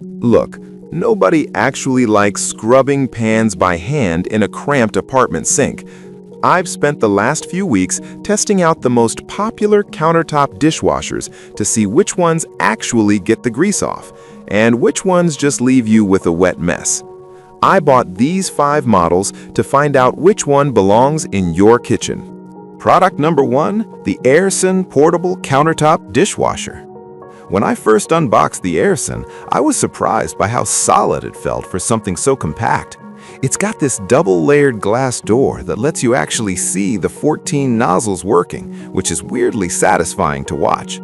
Look, nobody actually likes scrubbing pans by hand in a cramped apartment sink. I've spent the last few weeks testing out the most popular countertop dishwashers to see which ones actually get the grease off and which ones just leave you with a wet mess. I bought these 5 models to find out which one belongs in your kitchen. Product number 1, the Airson Portable Countertop Dishwasher. When I first unboxed the Airson, I was surprised by how solid it felt for something so compact. It's got this double-layered glass door that lets you actually see the 14 nozzles working, which is weirdly satisfying to watch.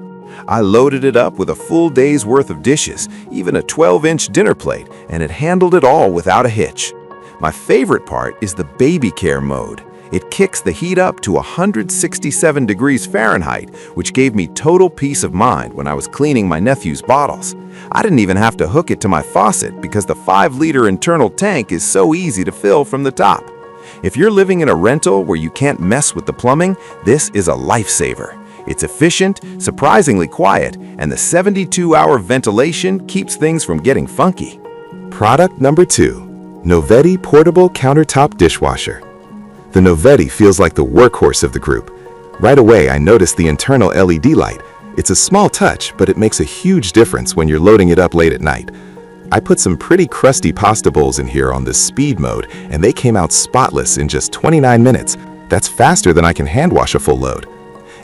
I loaded it up with a full day's worth of dishes, even a 12-inch dinner plate, and it handled it all without a hitch. My favorite part is the baby care mode. It kicks the heat up to 167 degrees Fahrenheit, which gave me total peace of mind when I was cleaning my nephew's bottles. I didn't even have to hook it to my faucet because the 5-liter internal tank is so easy to fill from the top. If you're living in a rental where you can't mess with the plumbing, this is a lifesaver. It's efficient, surprisingly quiet, and the 72-hour ventilation keeps things from getting funky. Product number 2, Novetti Portable Countertop Dishwasher. The Novetti feels like the workhorse of the group. Right away, I noticed the internal LED light. It's a small touch, but it makes a huge difference when you're loading it up late at night. I put some pretty crusty pasta bowls in here on the speed mode, and they came out spotless in just 29 minutes. That's faster than I can hand wash a full load.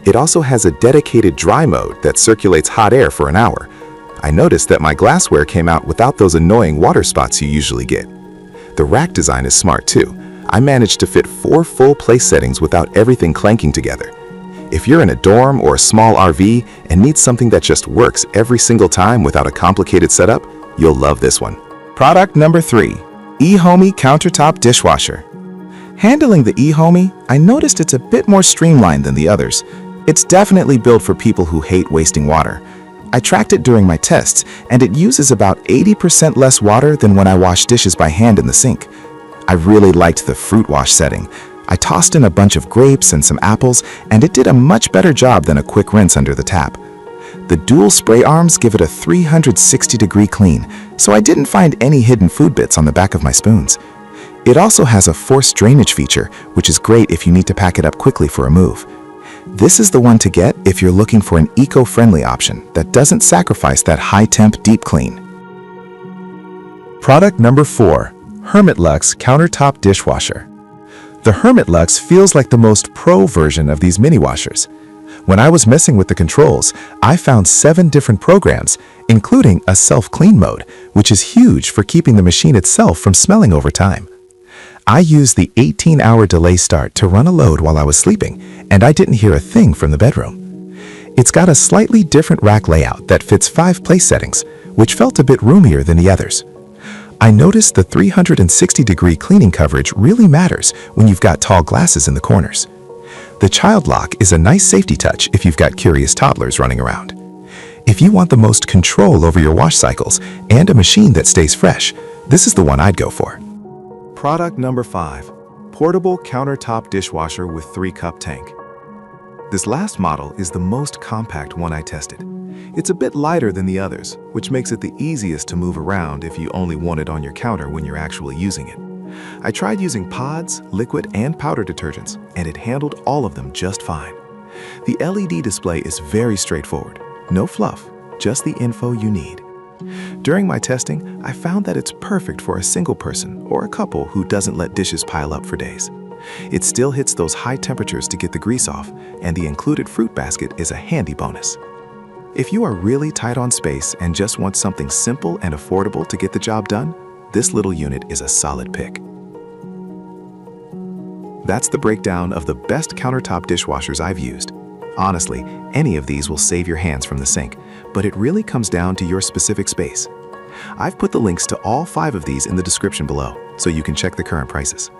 It also has a dedicated dry mode that circulates hot air for an hour. I noticed that my glassware came out without those annoying water spots you usually get. The rack design is smart too. I managed to fit 4 full place settings without everything clanking together. If you're in a dorm or a small RV and need something that just works every single time without a complicated setup, you'll love this one. Product number 3, eHomey Countertop Dishwasher. Handling the eHomey, I noticed it's a bit more streamlined than the others. It's definitely built for people who hate wasting water. I tracked it during my tests, and it uses about 80% less water than when I wash dishes by hand in the sink. I really liked the fruit wash setting. I tossed in a bunch of grapes and some apples, and it did a much better job than a quick rinse under the tap. The dual spray arms give it a 360-degree clean, so I didn't find any hidden food bits on the back of my spoons. It also has a forced drainage feature, which is great if you need to pack it up quickly for a move. This is the one to get if you're looking for an eco-friendly option that doesn't sacrifice that high-temp deep clean. Product number 4, Hermetlux Countertop Dishwasher. The Hermetlux feels like the most pro version of these mini washers. When I was messing with the controls, I found 7 different programs, including a self-clean mode, which is huge for keeping the machine itself from smelling over time. I used the 18-hour delay start to run a load while I was sleeping, and I didn't hear a thing from the bedroom. It's got a slightly different rack layout that fits 5 place settings, which felt a bit roomier than the others. I noticed the 360-degree cleaning coverage really matters when you've got tall glasses in the corners. The child lock is a nice safety touch if you've got curious toddlers running around. If you want the most control over your wash cycles and a machine that stays fresh, this is the one I'd go for. Product number 5, Portable Countertop Dishwasher with 3-cup tank. This last model is the most compact one I tested. It's a bit lighter than the others, which makes it the easiest to move around if you only want it on your counter when you're actually using it. I tried using pods, liquid, and powder detergents, and it handled all of them just fine. The LED display is very straightforward. No fluff, just the info you need. During my testing, I found that it's perfect for a single person or a couple who doesn't let dishes pile up for days. It still hits those high temperatures to get the grease off, and the included fruit basket is a handy bonus. If you are really tight on space and just want something simple and affordable to get the job done, this little unit is a solid pick. That's the breakdown of the best countertop dishwashers I've used. Honestly, any of these will save your hands from the sink, but it really comes down to your specific space. I've put the links to all 5 of these in the description below, so you can check the current prices.